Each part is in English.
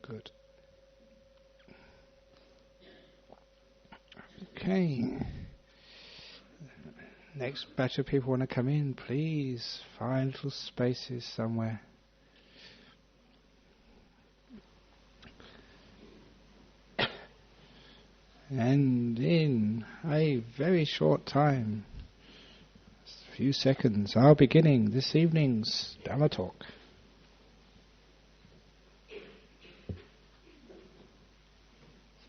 good. Okay. Next batch of people want to come in, please find little spaces somewhere. And in a very short time, a few seconds, are beginning this evening's Dhamma talk.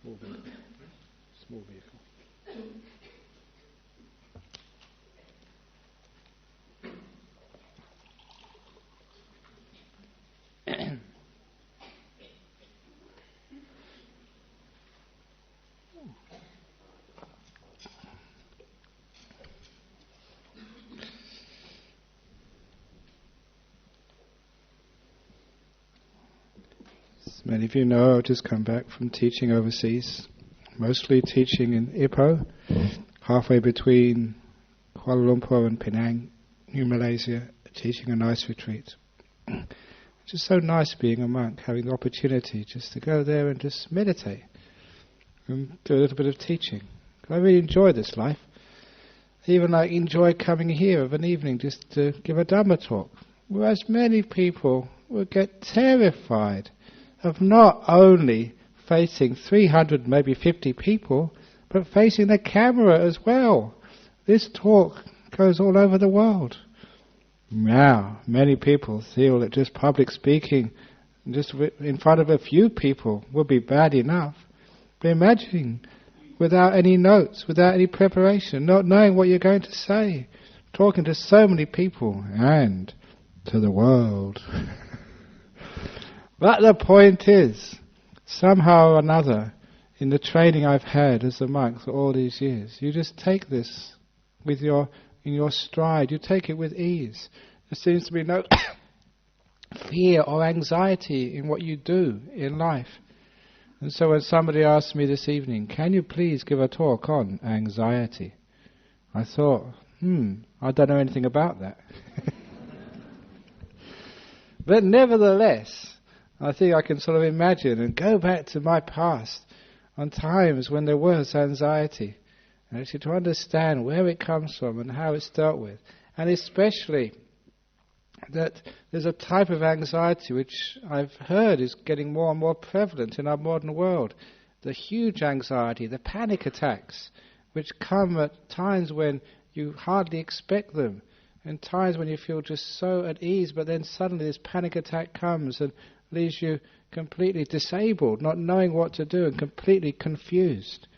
Small vehicle. Many of you know I've just come back from teaching overseas, mostly teaching in Ipoh, halfway between Kuala Lumpur and Penang, New Malaysia, teaching a nice retreat. It's just so nice being a monk, having the opportunity just to go there and just meditate and do a little bit of teaching. I really enjoy this life. I even enjoy coming here of an evening just to give a Dhamma talk, whereas many people would get terrified of not only facing 300, maybe 50 people, but facing the camera as well. This talk goes all over the world. Now, many people feel that just public speaking, just in front of a few people, would be bad enough. But imagine, without any notes, without any preparation, not knowing what you're going to say, talking to so many people and to the world. But the point is, somehow or another, in the training I've had as a monk for all these years, you just take this with in your stride. You take it with ease. There seems to be no fear or anxiety in what you do in life. And so when somebody asked me this evening, can you please give a talk on anxiety? I thought, I don't know anything about that. But nevertheless, I think I can sort of imagine and go back to my past on times when there was anxiety, and actually to understand where it comes from and how it's dealt with. And especially that there's a type of anxiety which I've heard is getting more and more prevalent in our modern world. The huge anxiety, the panic attacks, which come at times when you hardly expect them, and times when you feel just so at ease, but then suddenly this panic attack comes and leaves you completely disabled, not knowing what to do and completely confused.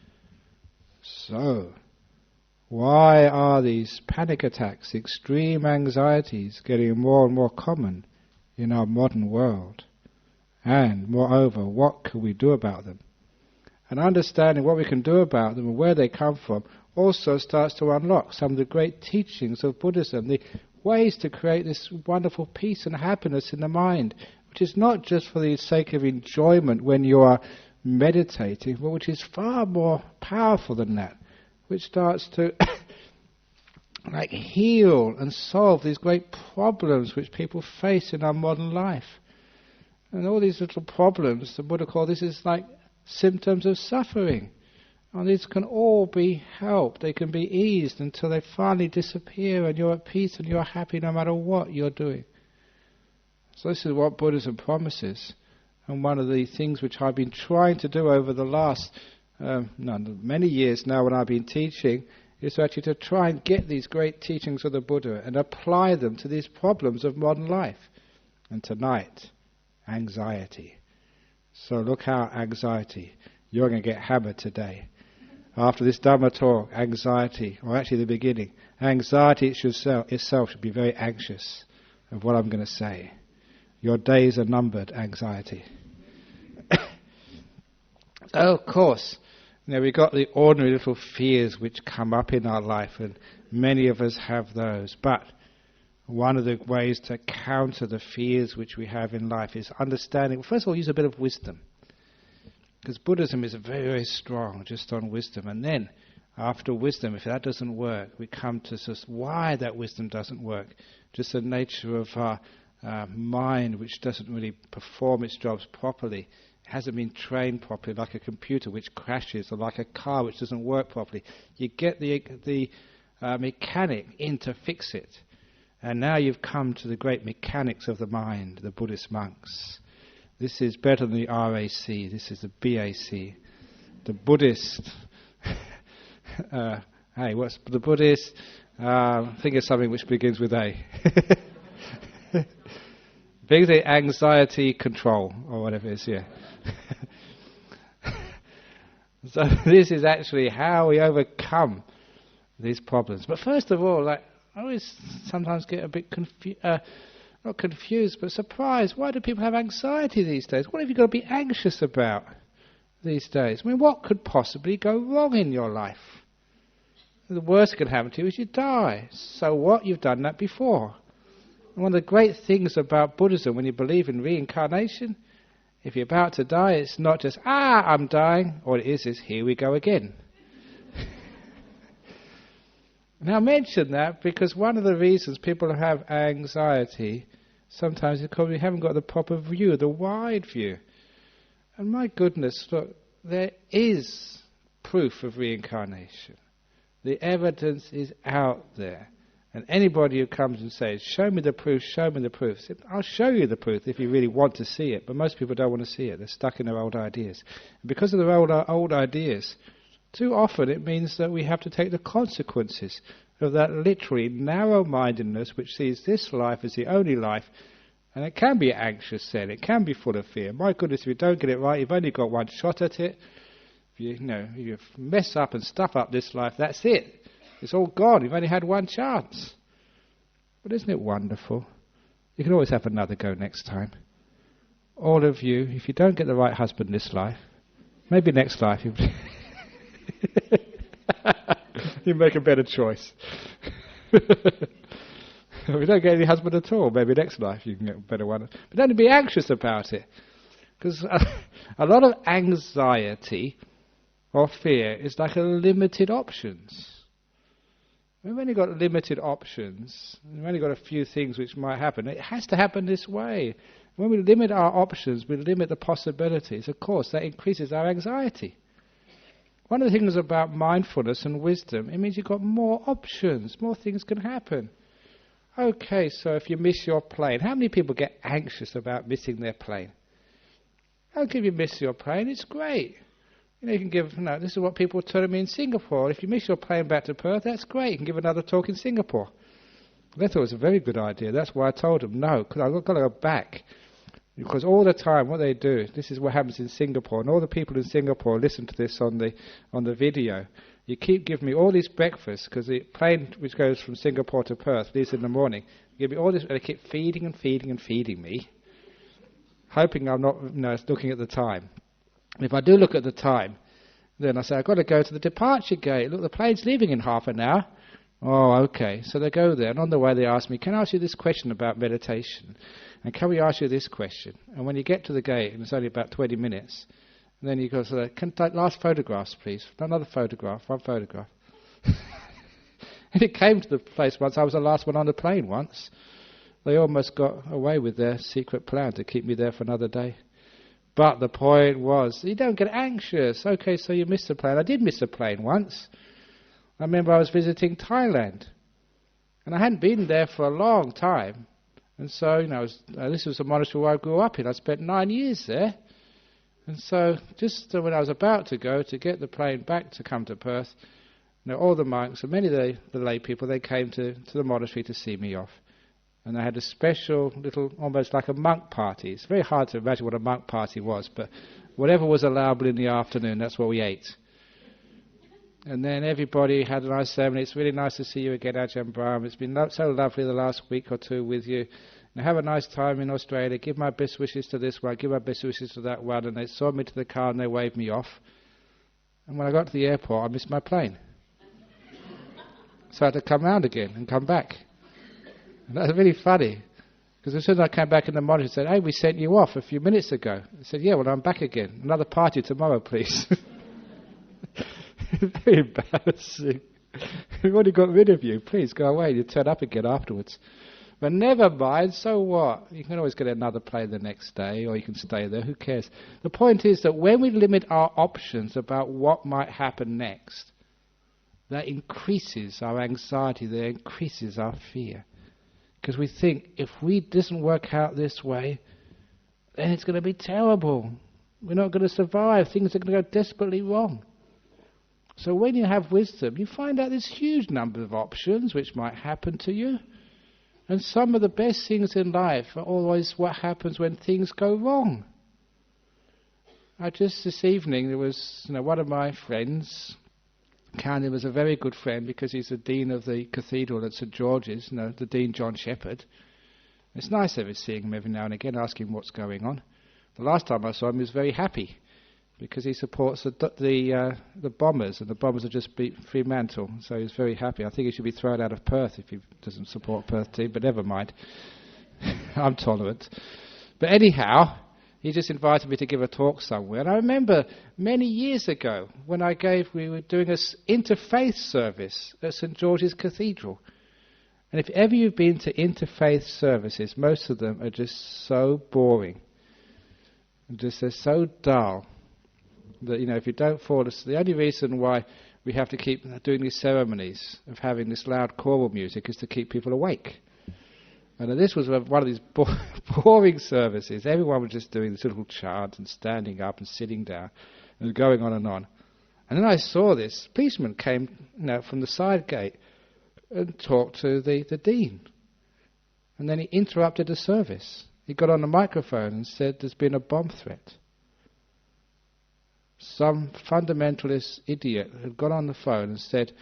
So, why are these panic attacks, extreme anxieties, getting more and more common in our modern world? And moreover, what can we do about them? And understanding what we can do about them and where they come from also starts to unlock some of the great teachings of Buddhism, the ways to create this wonderful peace and happiness in the mind, which is not just for the sake of enjoyment when you are meditating, but which is far more powerful than that, which starts to heal and solve these great problems which people face in our modern life. And all these little problems, the Buddha called this is like symptoms of suffering. And these can all be helped, they can be eased until they finally disappear and you're at peace and you're happy no matter what you're doing. So this is what Buddhism promises, and one of the things which I've been trying to do over the last many years now when I've been teaching is actually to try and get these great teachings of the Buddha and apply them to these problems of modern life. And tonight, anxiety. So look how anxiety, you're going to get hammered today. After this Dhamma talk, anxiety, or actually the beginning, anxiety itself should be very anxious of what I'm going to say. Your days are numbered, anxiety. So, of course, we've got the ordinary little fears which come up in our life, and many of us have those. But one of the ways to counter the fears which we have in life is understanding. First of all, use a bit of wisdom. Because Buddhism is very, very strong just on wisdom. And then, after wisdom, if that doesn't work, we come to just why that wisdom doesn't work. Just the nature of our mind which doesn't really perform its jobs properly, hasn't been trained properly, like a computer which crashes, or like a car which doesn't work properly. You get the mechanic in to fix it. And now you've come to the great mechanics of the mind, the Buddhist monks. This is better than the RAC, this is the BAC. The Buddhist... hey, what's the Buddhist? Think of something which begins with A. Basically, anxiety control, or whatever it is, yeah. So this is actually how we overcome these problems. But first of all, I always sometimes get a bit not confused, but surprised. Why do people have anxiety these days? What have you got to be anxious about these days? I mean, what could possibly go wrong in your life? The worst that could happen to you is you die. So what? You've done that before. And one of the great things about Buddhism, when you believe in reincarnation, if you're about to die, it's not just, I'm dying. All it is here we go again. Now I mention that because one of the reasons people have anxiety sometimes is because we haven't got the proper view, the wide view. And my goodness, look, there is proof of reincarnation. The evidence is out there. And anybody who comes and says, show me the proof, show me the proof, I said, I'll show you the proof if you really want to see it. But most people don't want to see it. They're stuck in their old ideas. And because of their old ideas, too often it means that we have to take the consequences of that literally narrow-mindedness which sees this life as the only life. And it can be anxious then. It can be full of fear. My goodness, if you don't get it right, you've only got one shot at it. If you mess up and stuff up this life, that's it. It's all gone. You've only had one chance. But isn't it wonderful? You can always have another go next time. All of you, if you don't get the right husband this life, maybe next life you make a better choice. If you don't get any husband at all, maybe next life you can get a better one. But don't be anxious about it. Because a lot of anxiety or fear is like a limited options. We've only got limited options. We've only got a few things which might happen. It has to happen this way. When we limit our options, we limit the possibilities. Of course, that increases our anxiety. One of the things about mindfulness and wisdom, it means you've got more options. More things can happen. Okay, so if you miss your plane, how many people get anxious about missing their plane? How can you miss your plane? It's great. You can give, this is what people tell me in Singapore. If you miss your plane back to Perth, that's great. You can give another talk in Singapore. They thought it was a very good idea. That's why I told them, no, because I've got to go back. Because all the time, what they do, this is what happens in Singapore, and all the people in Singapore listen to this on the video. You keep giving me all these breakfasts, because the plane which goes from Singapore to Perth leaves in the morning. You give me all this, and they keep feeding and feeding and feeding me, hoping I'm not looking at the time. And if I do look at the time, then I say, I've got to go to the departure gate. Look, the plane's leaving in half an hour. Oh, okay. So they go there, and on the way they ask me, can I ask you this question about meditation? And can we ask you this question? And when you get to the gate, and it's only about 20 minutes, and then you go, can I take last photographs, please? Another photograph, one photograph. And it came to the place once, I was the last one on the plane once. They almost got away with their secret plan to keep me there for another day. But the point was, you don't get anxious. Okay, so you missed the plane. I did miss the plane once. I remember I was visiting Thailand. And I hadn't been there for a long time. And so, this was a monastery where I grew up in. I spent 9 years there. And so, just when I was about to go to get the plane back to come to Perth, all the monks and many of the lay people, they came to the monastery to see me off. And I had a special little, almost like a monk party. It's very hard to imagine what a monk party was, but whatever was allowable in the afternoon, that's what we ate. And then everybody had a nice ceremony. It's really nice to see you again, Ajahn Brahmavamso. It's been so lovely the last week or two with you. And have a nice time in Australia. Give my best wishes to this one. Give my best wishes to that one. And they saw me to the car and they waved me off. And when I got to the airport, I missed my plane. So I had to come round again and come back. And that's really funny. Because as soon as I came back in the monastery, they said, hey, we sent you off a few minutes ago. I said, yeah, well, I'm back again. Another party tomorrow, please. Very embarrassing. We've already got rid of you. Please go away. You turn up again afterwards. But never mind, so what? You can always get another plane the next day, or you can stay there, who cares? The point is that when we limit our options about what might happen next, that increases our anxiety, that increases our fear. Because we think, if we doesn't work out this way, then it's going to be terrible. We're not going to survive. Things are going to go desperately wrong. So when you have wisdom, you find out there's huge number of options which might happen to you. And some of the best things in life are always what happens when things go wrong. Just this evening, there was one of my friends. Cannon was a very good friend because he's the dean of the cathedral at St George's, the Dean John Shepherd. It's nice ever seeing him every now and again, asking what's going on. The last time I saw him, he was very happy because he supports the bombers, and the bombers have just beat Fremantle, so he's very happy. I think he should be thrown out of Perth if he doesn't support Perth team, but never mind. I'm tolerant. But anyhow, he just invited me to give a talk somewhere, and I remember many years ago when we were doing an interfaith service at St George's Cathedral. And if ever you've been to interfaith services, most of them are just so boring. And they're so dull. That, if you don't fall asleep, the only reason why we have to keep doing these ceremonies of having this loud choral music is to keep people awake. And this was one of these boring services. Everyone was just doing this little chant and standing up and sitting down and going on. And then I saw this policeman came from the side gate and talked to the dean. And then he interrupted the service. He got on the microphone and said there's been a bomb threat. Some fundamentalist idiot had got on the phone and said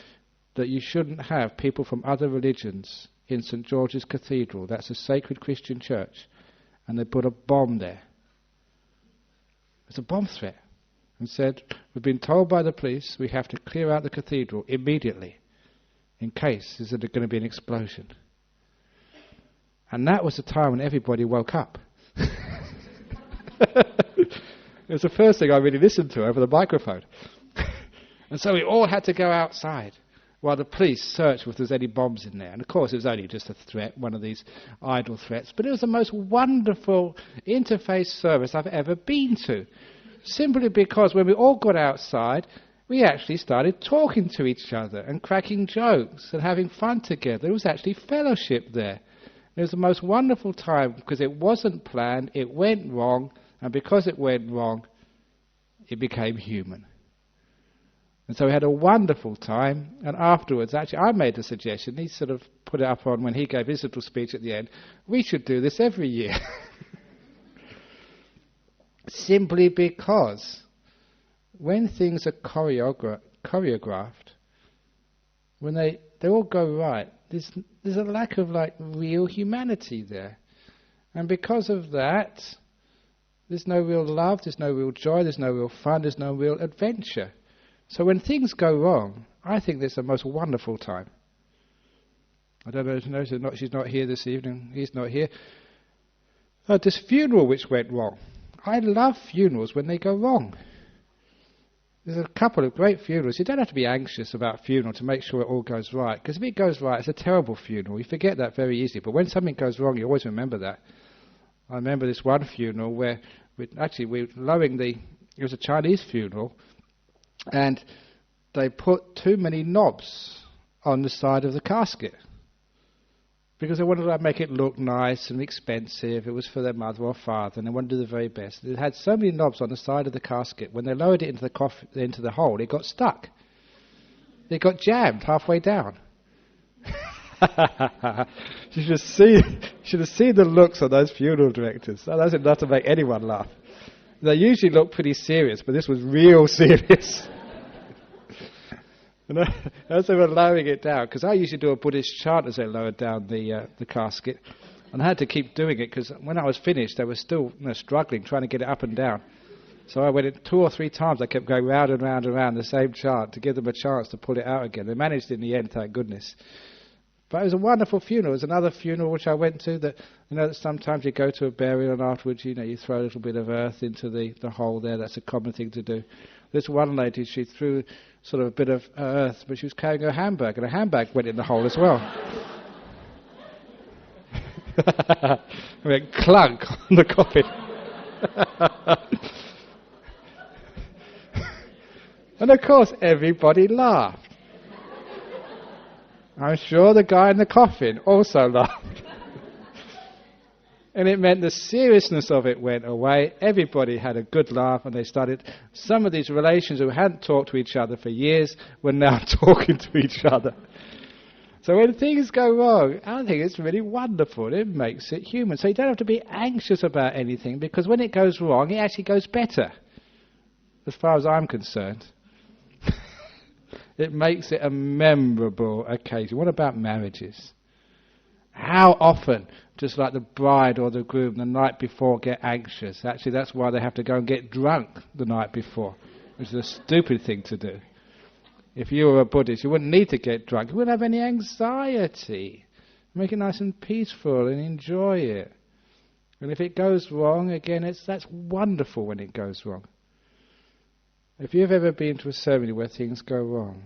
that you shouldn't have people from other religions in St George's Cathedral. That's a sacred Christian church. And they put a bomb there. It's a bomb threat. And said, we've been told by the police we have to clear out the cathedral immediately in case there's going to be an explosion. And that was the time when everybody woke up. It was the first thing I really listened to over the microphone. And so we all had to go outside while the police searched if there's any bombs in there. And of course it was only just a threat, one of these idle threats. But it was the most wonderful interfaith service I've ever been to. Simply because when we all got outside, we actually started talking to each other and cracking jokes and having fun together. There was actually fellowship there. It was the most wonderful time because it wasn't planned, it went wrong, and because it went wrong, it became human. And so we had a wonderful time, and afterwards, actually, I made a suggestion. He sort of put it up on when he gave his little speech at the end. We should do this every year. Simply because when things are choreographed, when they all go right, there's a lack of real humanity there. And because of that, there's no real love, there's no real joy, there's no real fun, there's no real adventure. So when things go wrong, I think it's the most wonderful time. I don't know, she's not here this evening, he's not here. This funeral which went wrong. I love funerals when they go wrong. There's a couple of great funerals. You don't have to be anxious about a funeral to make sure it all goes right, because if it goes right, it's a terrible funeral. You forget that very easily, but when something goes wrong, you always remember that. I remember this one funeral where it was a Chinese funeral, and they put too many knobs on the side of the casket because they wanted to make it look nice and expensive. It was for their mother or father, and they wanted to do the very best. It had so many knobs on the side of the casket. When they lowered it into the hole, it got stuck. It got jammed halfway down. You should have seen the looks on those funeral directors. That's enough to make anyone laugh. They usually look pretty serious, but this was real serious. And as they were lowering it down, because I usually do a Buddhist chant as they lowered down the casket, and I had to keep doing it because when I was finished, they were still struggling, trying to get it up and down. So I went in 2 or 3 times. I kept going round and round and round the same chant to give them a chance to pull it out again. They managed in the end, thank goodness. But it was a wonderful funeral. It was another funeral which I went to that, that sometimes you go to a burial and afterwards, you throw a little bit of earth into the hole there. That's a common thing to do. This one lady, she threw sort of a bit of earth, but she was carrying her handbag, and her handbag went in the hole as well. It went clunk on the coffin. And of course everybody laughed. I'm sure the guy in the coffin also laughed. And it meant the seriousness of it went away. Everybody had a good laugh, and they started. Some of these relations who hadn't talked to each other for years were now talking to each other. So when things go wrong, I think it's really wonderful. It makes it human. So you don't have to be anxious about anything, because when it goes wrong, it actually goes better, as far as I'm concerned. It makes it a memorable occasion. What about marriages? How often, just like the bride or the groom the night before, get anxious? Actually, that's why they have to go and get drunk the night before, which is a stupid thing to do. If you were a Buddhist, you wouldn't need to get drunk. You wouldn't have any anxiety. Make it nice and peaceful and enjoy it. And if it goes wrong, again, that's wonderful when it goes wrong. If you've ever been to a ceremony where things go wrong,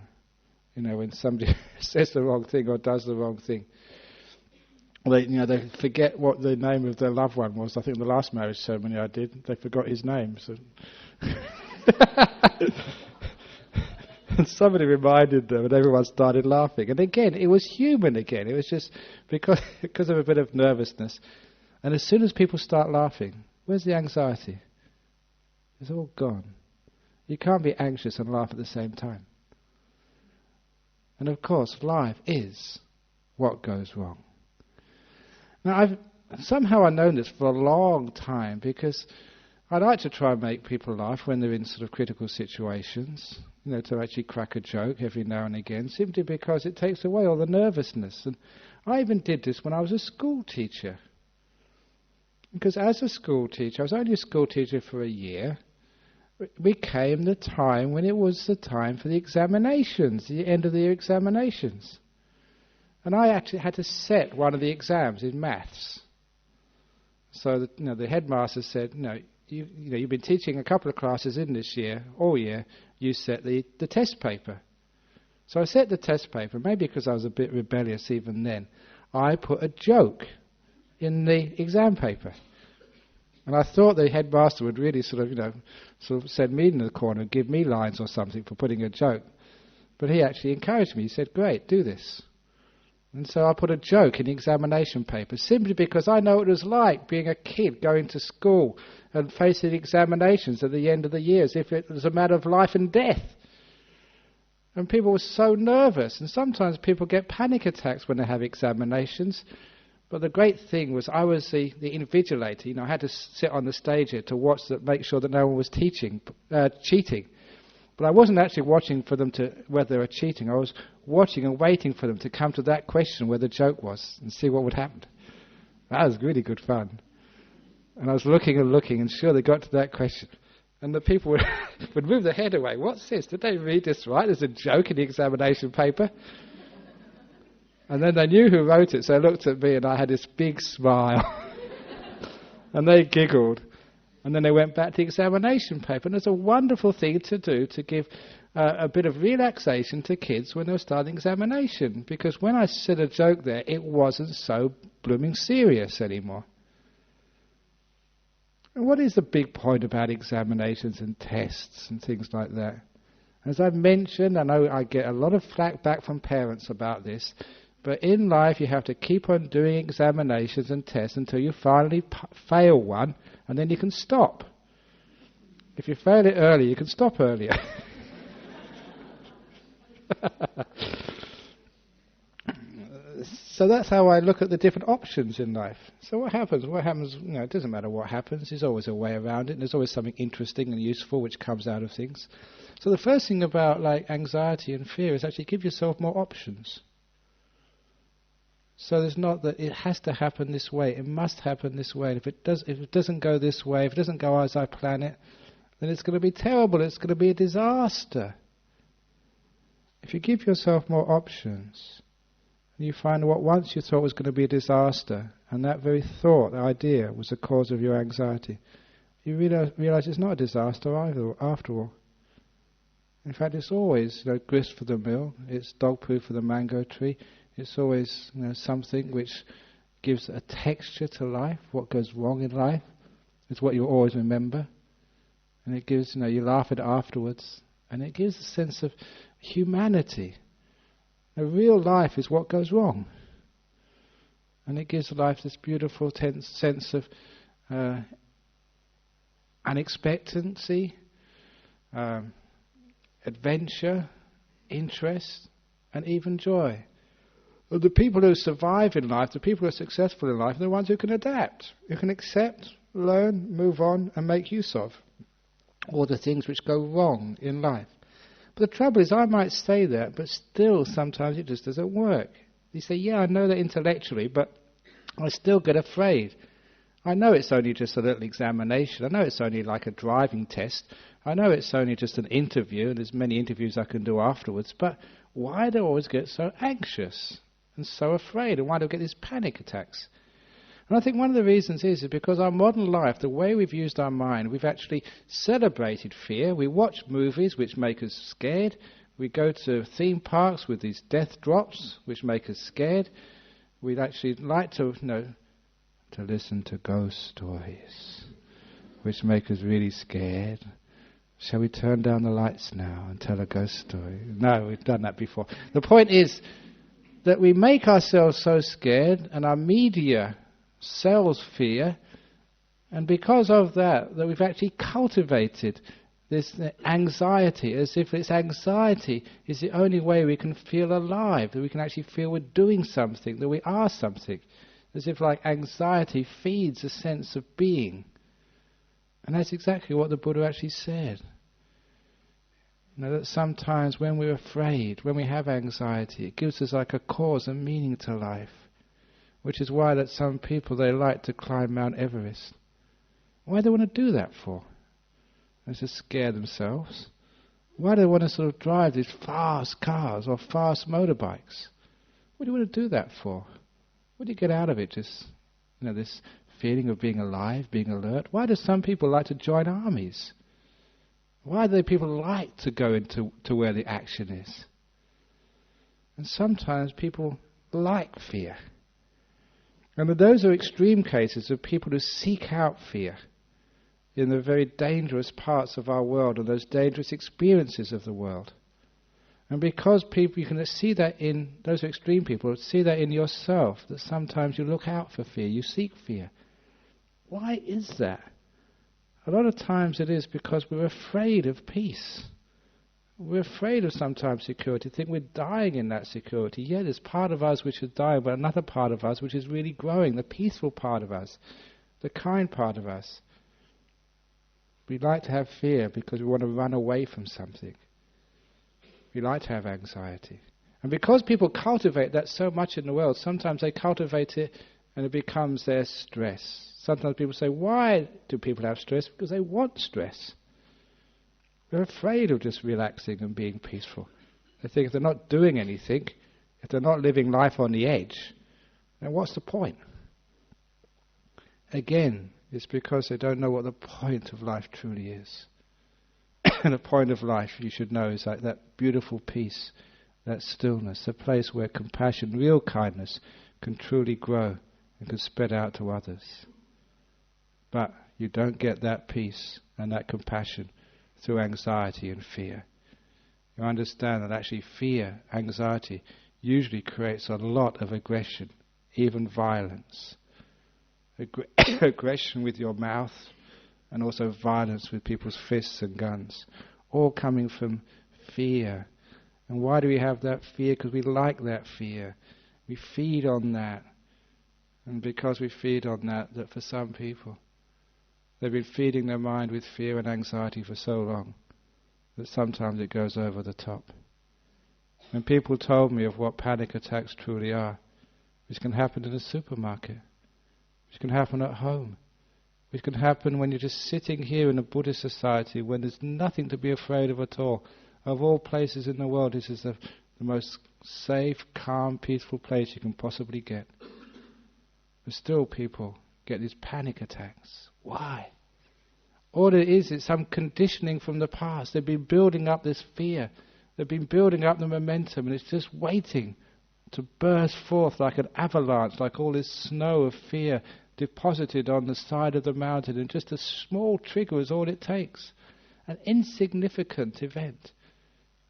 when somebody says the wrong thing or does the wrong thing, they forget what the name of their loved one was. I think the last marriage ceremony I did, they forgot his name. So and somebody reminded them, and everyone started laughing. And again, it was human again. It was just because of a bit of nervousness. And as soon as people start laughing, where's the anxiety? It's all gone. You can't be anxious and laugh at the same time. And of course, life is what goes wrong. Now, I've known this for a long time, because I like to try and make people laugh when they're in sort of critical situations, to actually crack a joke every now and again, simply because it takes away all the nervousness. And I even did this when I was a school teacher. Because as a school teacher, I was only a school teacher for a year, became the time when it was the time for the examinations, the end of the year examinations. And I actually had to set one of the exams in maths. So the headmaster said, you've been teaching a couple of classes in this year, all year, you set the test paper. So I set the test paper, maybe because I was a bit rebellious even then. I put a joke in the exam paper. And I thought the headmaster would really sort of send me in the corner and give me lines or something for putting a joke. But he actually encouraged me. He said, great, do this. And so I put a joke in the examination paper, simply because I know what it was like being a kid going to school and facing examinations at the end of the year as if it was a matter of life and death. And people were so nervous, and sometimes people get panic attacks when they have examinations. But the great thing was I was the invigilator. I had to sit on the stage here to watch make sure that no one was cheating. But I wasn't actually watching for them whether they were cheating. I was watching and waiting for them to come to that question where the joke was and see what would happen. That was really good fun. And I was looking and sure they got to that question. And the people would move their head away. What's this? Did they read this right? There's a joke in the examination paper. And then they knew who wrote it, so they looked at me and I had this big smile. And they giggled. And then they went back to the examination paper. And it's a wonderful thing to do, to give a bit of relaxation to kids when they're starting examination. Because when I said a joke there, it wasn't so blooming serious anymore. And what is the big point about examinations and tests and things like that? As I've mentioned, I know I get a lot of flack back from parents about this, but in life you have to keep on doing examinations and tests until you finally fail one, and then you can stop. If you fail it early, you can stop earlier. So that's how I look at the different options in life. So what happens? It doesn't matter what happens. There's always a way around it. And there's always something interesting and useful which comes out of things. So the first thing about anxiety and fear is actually give yourself more options. So there's not that it has to happen this way. It must happen this way. And if it doesn't go this way, if it doesn't go as I plan it, then it's going to be terrible. It's going to be a disaster. If you give yourself more options, you find what once you thought was going to be a disaster, and that very thought, the idea, was the cause of your anxiety, you realize it's not a disaster either, after all. In fact, it's always grist for the mill, it's dog poo for the mango tree, it's always something which gives a texture to life. What goes wrong in life is what you always remember. And it gives, you laugh at it afterwards. And it gives a sense of humanity. A real life is what goes wrong. And it gives life this beautiful sense of unexpectancy, adventure, interest, and even joy. But the people who survive in life, the people who are successful in life, are the ones who can adapt, who can accept, learn, move on, and make use of all the things which go wrong in life. But the trouble is, I might say that, but still sometimes it just doesn't work. You say, yeah, I know that intellectually, but I still get afraid. I know it's only just a little examination. I know it's only like a driving test. I know it's only just an interview, and there's many interviews I can do afterwards, but why do I always get so anxious and so afraid, and why do I get these panic attacks? And I think one of the reasons is because our modern life, the way we've used our mind, we've actually celebrated fear. We watch movies which make us scared. We go to theme parks with these death drops which make us scared. We'd actually like to listen to ghost stories which make us really scared. Shall we turn down the lights now and tell a ghost story? No, we've done that before. The point is that we make ourselves so scared, and our media sells fear, and because of that we've actually cultivated this anxiety, as if it's anxiety is the only way we can feel alive, that we can actually feel we're doing something, that we are something, as if like anxiety feeds a sense of being. And that's exactly what the Buddha actually said. That sometimes when we're afraid, when we have anxiety, it gives us like a cause and meaning to life. Which is why that some people, they like to climb Mount Everest. Why do they want to do that for? They just scare themselves. Why do they want to sort of drive these fast cars or fast motorbikes? What do you want to do that for? What do you get out of it? Just, this feeling of being alive, being alert. Why do some people like to join armies? Why do people like to go into where the action is? And sometimes people like fear. And those are extreme cases of people who seek out fear in the very dangerous parts of our world, or those dangerous experiences of the world. And because people, you can see that in, those are extreme people, see that in yourself, that sometimes you look out for fear, you seek fear. Why is that? A lot of times it is because we're afraid of peace. We're afraid of sometimes security, think we're dying in that security. Yeah, there's part of us which is dying, but another part of us which is really growing, the peaceful part of us, the kind part of us. We like to have fear because we want to run away from something. We like to have anxiety. And because people cultivate that so much in the world, sometimes they cultivate it and it becomes their stress. Sometimes people say, why do people have stress? Because they want stress. They're afraid of just relaxing and being peaceful. They think if they're not doing anything, if they're not living life on the edge, then what's the point? Again, it's because they don't know what the point of life truly is. And the point of life, you should know, is like that beautiful peace, that stillness, a place where compassion, real kindness, can truly grow and can spread out to others. But you don't get that peace and that compassion through anxiety and fear. You understand that actually fear, anxiety, usually creates a lot of aggression, even violence. Aggression with your mouth, and also violence with people's fists and guns, all coming from fear. And why do we have that fear? Because we like that fear. We feed on that. And because we feed on that, that for some people, they've been feeding their mind with fear and anxiety for so long that sometimes it goes over the top. And people told me of what panic attacks truly are, which can happen in a supermarket, which can happen at home, which can happen when you're just sitting here in a Buddhist society when there's nothing to be afraid of at all. Of all places in the world, this is the most safe, calm, peaceful place you can possibly get. But still people get these panic attacks. Why? All it is some conditioning from the past. They've been building up this fear. They've been building up the momentum, and it's just waiting to burst forth like an avalanche, like all this snow of fear deposited on the side of the mountain, and just a small trigger is all it takes. An insignificant event.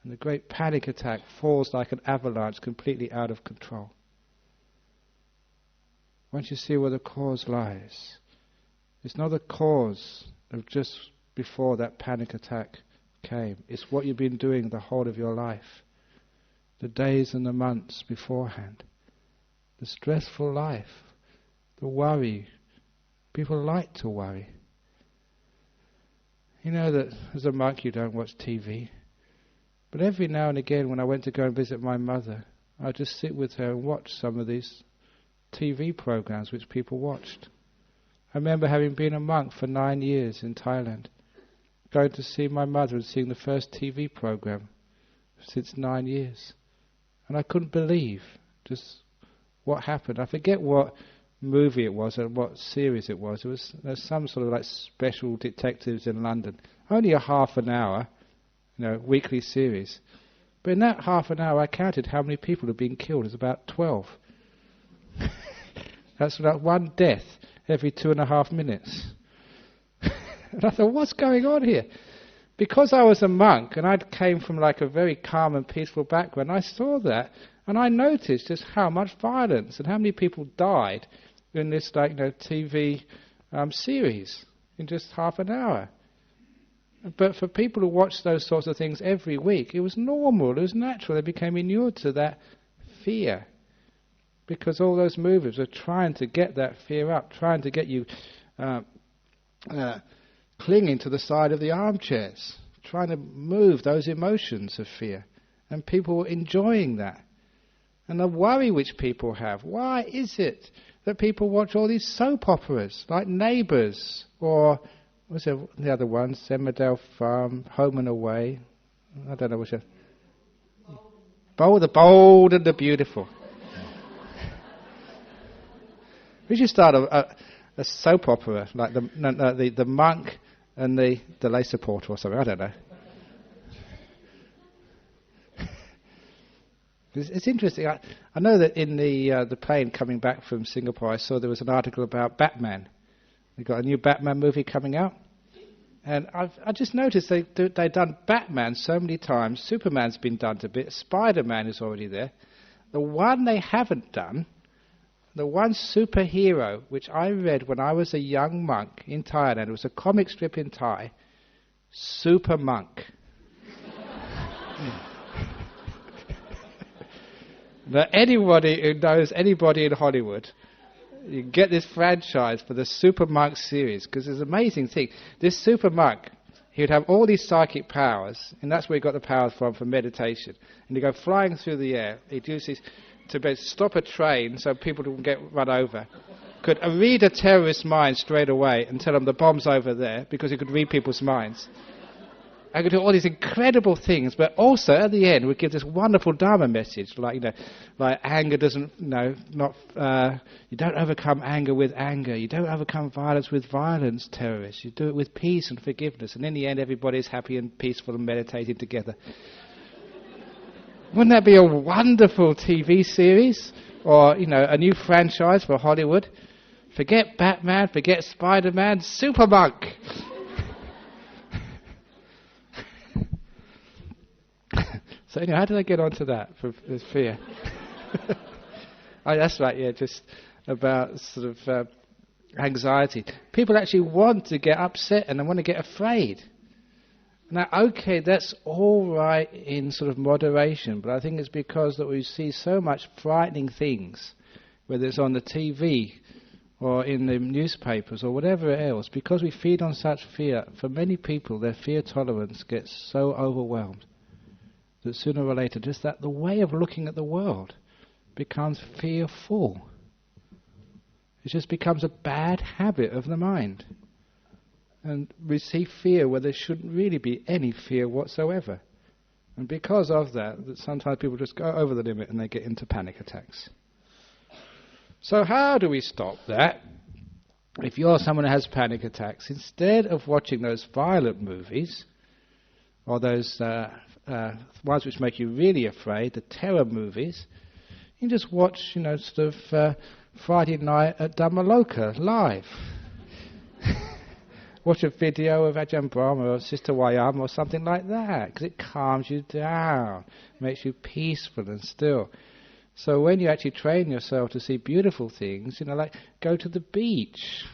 And the great panic attack falls like an avalanche, completely out of control. Once you see where the cause lies, it's not the cause of just before that panic attack came. It's what you've been doing the whole of your life. The days and the months beforehand. The stressful life. The worry. People like to worry. You know that as a monk you don't watch TV. But every now and again when I went to go and visit my mother, I'd just sit with her and watch some of these TV programs which people watched. I remember having been a monk for 9 years in Thailand, going to see my mother and seeing the first TV program since 9 years. And I couldn't believe just what happened. I forget what movie it was and what series it was. There's some sort of like special detectives in London. Only a half an hour, weekly series. But in that half an hour I counted how many people had been killed. It's about 12. That's like one death every 2.5 minutes. And I thought, what's going on here? Because I was a monk and I came from like a very calm and peaceful background, I saw that and I noticed just how much violence and how many people died in this TV series in just half an hour. But for people who watched those sorts of things every week, it was normal, it was natural. They became inured to that fear. Because all those movies are trying to get that fear up, trying to get you clinging to the side of the armchairs, trying to move those emotions of fear. And people were enjoying that. And the worry which people have, why is it that people watch all these soap operas, like Neighbours, or what's the other one, Emmerdale Farm, Home and Away, I don't know which one. The Bold and the Beautiful. We should start a soap opera, like the monk and the lay supporter or something, I don't know. It's interesting. I know that in the plane coming back from Singapore, I saw there was an article about Batman. They've got a new Batman movie coming out. And I just noticed they've done Batman so many times. Superman's been done a bit. Spider-Man is already there. The one they haven't done, the one superhero which I read when I was a young monk in Thailand, it was a comic strip in Thai, Super Monk. Now anybody who knows anybody in Hollywood, you can get this franchise for the Super Monk series, because it's an amazing thing. This Super Monk, he would have all these psychic powers, and that's where he got the powers from for meditation. And he'd go flying through the air. He'd use these to stop a train so people don't get run over. Could read a terrorist's mind straight away and tell them the bomb's over there, because he could read people's minds. I could do all these incredible things, but also at the end would give this wonderful Dharma message, like anger doesn't, you don't overcome anger with anger, you don't overcome violence with violence, terrorists. You do it with peace and forgiveness, and in the end everybody's happy and peaceful and meditating together. Wouldn't that be a wonderful TV series, or a new franchise for Hollywood? Forget Batman, forget Spider-Man, Super Monk. So anyway, how did I get onto that for fear? Oh, that's right, yeah, just about sort of anxiety. People actually want to get upset and they want to get afraid. Now, okay, that's all right in sort of moderation, but I think it's because that we see so much frightening things, whether it's on the TV or in the newspapers or whatever else, because we feed on such fear. For many people, their fear tolerance gets so overwhelmed that sooner or later, just that the way of looking at the world becomes fearful. It just becomes a bad habit of the mind. And we see fear where there shouldn't really be any fear whatsoever. And because of that sometimes people just go over the limit and they get into panic attacks. So how do we stop that? If you're someone who has panic attacks, instead of watching those violent movies, or those ones which make you really afraid, the terror movies, You can just watch, Friday night at Dhammaloka live. Watch a video of Ajahn Brahma or Sister Wayama or something like that, because it calms you down, makes you peaceful and still. So when you actually train yourself to see beautiful things, like go to the beach,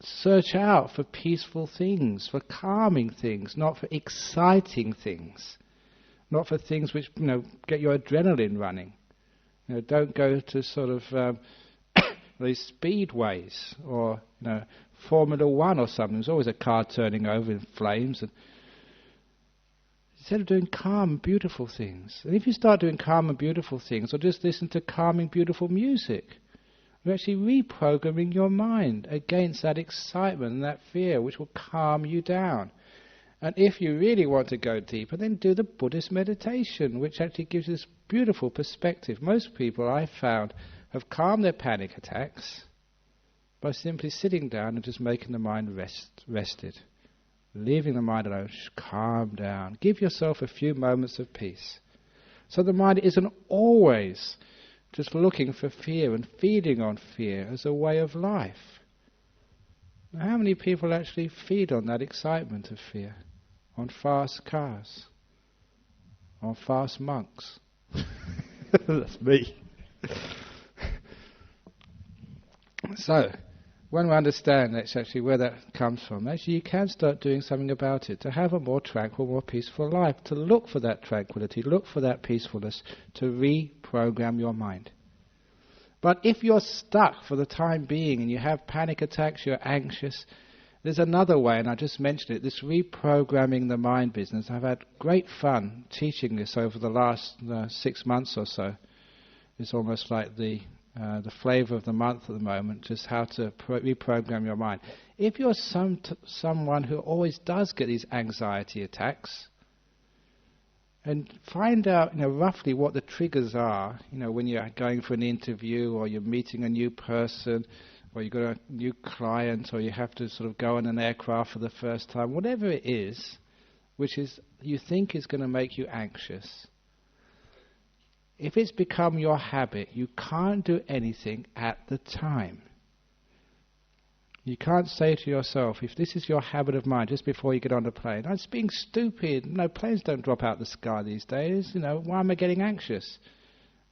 search out for peaceful things, for calming things, not for exciting things, not for things which get your adrenaline running. Don't go to sort of these speedways or Formula One or something. There's always a car turning over in flames. And instead of doing calm, beautiful things. And if you start doing calm and beautiful things, or just listen to calming, beautiful music, you're actually reprogramming your mind against that excitement and that fear, which will calm you down. And if you really want to go deeper, then do the Buddhist meditation, which actually gives this beautiful perspective. Most people, I've found, have calmed their panic attacks by simply sitting down and just making the mind rested. Leaving the mind alone, calm down. Give yourself a few moments of peace. So the mind isn't always just looking for fear and feeding on fear as a way of life. Now, how many people actually feed on that excitement of fear? On fast cars? On fast monks? That's me. So, when we understand that's actually where that comes from, actually you can start doing something about it, to have a more tranquil, more peaceful life, to look for that tranquility, look for that peacefulness, to reprogram your mind. But if you're stuck for the time being and you have panic attacks, you're anxious, there's another way, and I just mentioned it, this reprogramming the mind business. I've had great fun teaching this over the last 6 months or so. It's almost like the flavour of the month at the moment, just how to reprogram your mind. If you're someone who always does get these anxiety attacks, and find out roughly what the triggers are, when you're going for an interview or you're meeting a new person or you've got a new client or you have to sort of go on an aircraft for the first time, whatever it is, which is you think is going to make you anxious. If it's become your habit, you can't do anything at the time. You can't say to yourself, if this is your habit of mind just before you get on the plane, I'm just being stupid. No, planes don't drop out the sky these days. Why am I getting anxious?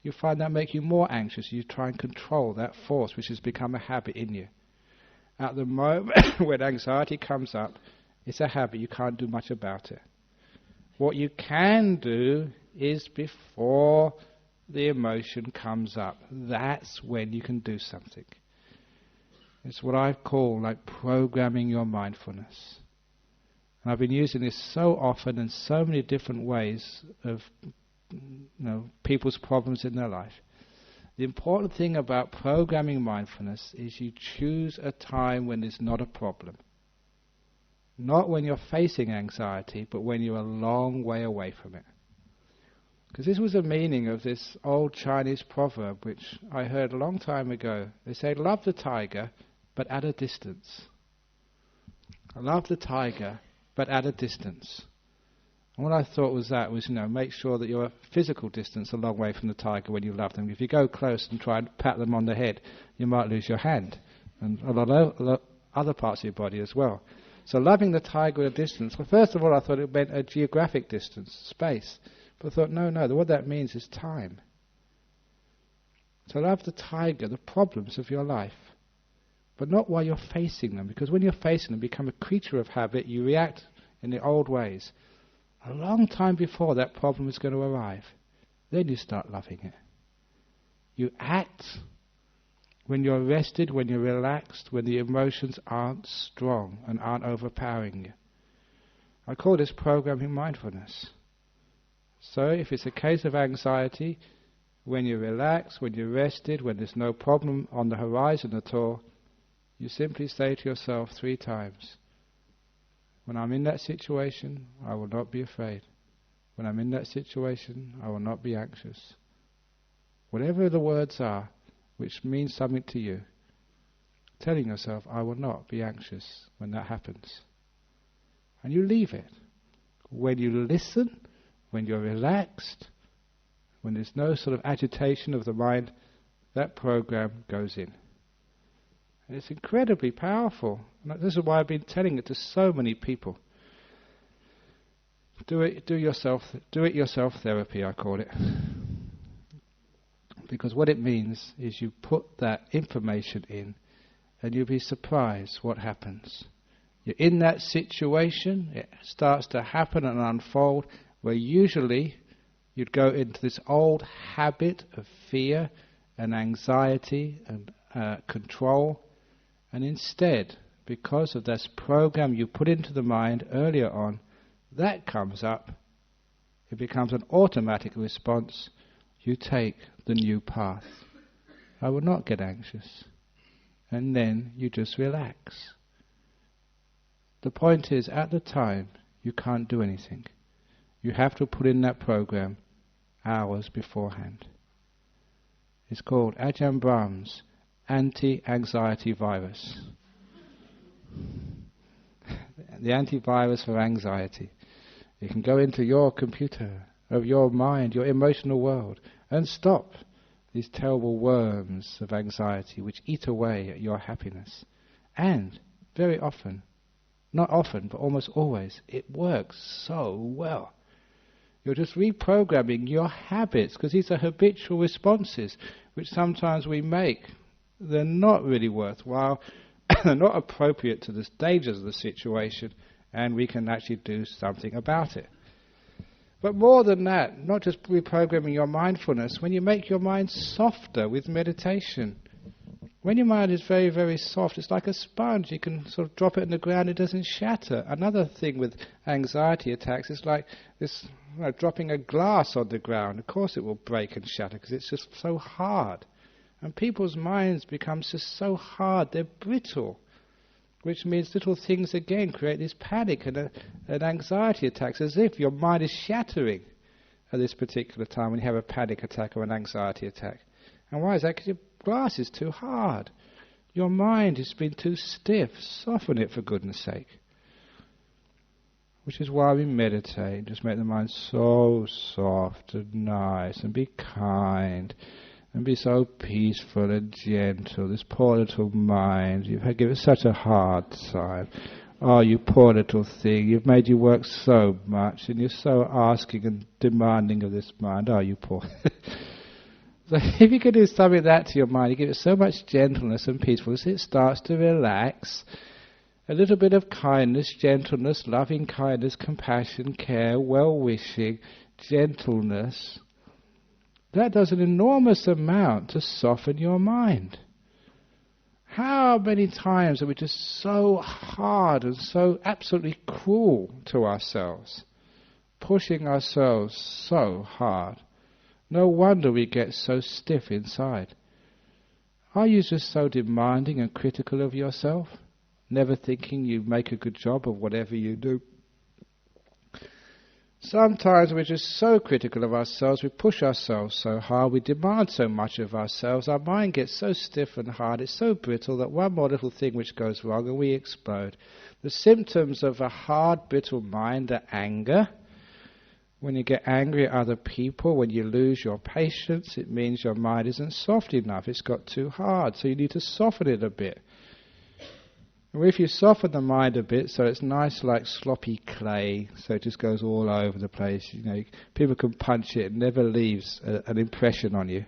You find that make you more anxious. You try and control that force which has become a habit in you. At the moment when anxiety comes up, it's a habit. You can't do much about it. What you can do is before the emotion comes up, that's when you can do something. It's what I call like programming your mindfulness. And I've been using this so often in so many different ways of people's problems in their life. The important thing about programming mindfulness is you choose a time when there's not a problem. Not when you're facing anxiety, but when you're a long way away from it. Because this was the meaning of this old Chinese proverb which I heard a long time ago. They say, love the tiger, but at a distance. Love the tiger, but at a distance. And what I thought was make sure that your physical distance a long way from the tiger when you love them. If you go close and try and pat them on the head, you might lose your hand. And a lot of other parts of your body as well. So loving the tiger at a distance, well, first of all I thought it meant a geographic distance, space. But I thought, no, what that means is time. So love the tiger, the problems of your life. But not while you're facing them, because when you're facing them, you become a creature of habit, you react in the old ways. A long time before that problem is going to arrive, then you start loving it. You act when you're rested, when you're relaxed, when the emotions aren't strong and aren't overpowering you. I call this programming mindfulness. So if it's a case of anxiety, when you're relaxed, when you're rested, when there's no problem on the horizon at all, you simply say to yourself 3 times, when I'm in that situation, I will not be afraid. When I'm in that situation, I will not be anxious. Whatever the words are, which means something to you, telling yourself, I will not be anxious when that happens. And you leave it. When you listen, when you're relaxed, when there's no sort of agitation of the mind, that program goes in. And it's incredibly powerful. And this is why I've been telling it to so many people. Do it yourself therapy, I call it. Because what it means is you put that information in and you'll be surprised what happens. You're in that situation, it starts to happen and unfold, where usually you'd go into this old habit of fear and anxiety and control, and instead, because of this program you put into the mind earlier on, that comes up, it becomes an automatic response. You take the new path. I will not get anxious. And then you just relax. The point is, at the time, you can't do anything. You have to put in that program hours beforehand. It's called Ajahn Brahm's anti-anxiety virus. The antivirus for anxiety. You can go into your computer of your mind, your emotional world, and stop these terrible worms of anxiety which eat away at your happiness. And very often, not often, but almost always, it works so well. You're just reprogramming your habits, because these are habitual responses which sometimes we make. They're not really worthwhile, they're not appropriate to the dangers of the situation, and we can actually do something about it. But more than that, not just reprogramming your mindfulness, when you make your mind softer with meditation. When your mind is very, very soft, it's like a sponge. You can sort of drop it in the ground, it doesn't shatter. Another thing with anxiety attacks is like this, dropping a glass on the ground. Of course it will break and shatter because it's just so hard. And people's minds become just so hard, they're brittle. Which means little things again create this panic and anxiety attacks, as if your mind is shattering at this particular time when you have a panic attack or an anxiety attack. And why is that? Because your glass is too hard. Your mind has been too stiff. Soften it, for goodness sake. Which is why we meditate. Just make the mind so soft and nice and be kind. And be so peaceful and gentle. This poor little mind, you've given it such a hard time. Oh, you poor little thing, you've made you work so much, and you're so asking and demanding of this mind. Oh, you poor. So if you can do something like that to your mind, you give it so much gentleness and peacefulness, it starts to relax. A little bit of kindness, gentleness, loving kindness, compassion, care, well-wishing, gentleness. That does an enormous amount to soften your mind. How many times are we just so hard and so absolutely cruel to ourselves, pushing ourselves so hard? No wonder we get so stiff inside. Are you just so demanding and critical of yourself, never thinking you make a good job of whatever you do? Sometimes we're just so critical of ourselves, we push ourselves so hard, we demand so much of ourselves, our mind gets so stiff and hard, it's so brittle that one more little thing which goes wrong and we explode. The symptoms of a hard, brittle mind are anger. When you get angry at other people, when you lose your patience, it means your mind isn't soft enough, it's got too hard, so you need to soften it a bit. And if you soften the mind a bit so it's nice like sloppy clay, so it just goes all over the place, people can punch it, it never leaves an impression on you.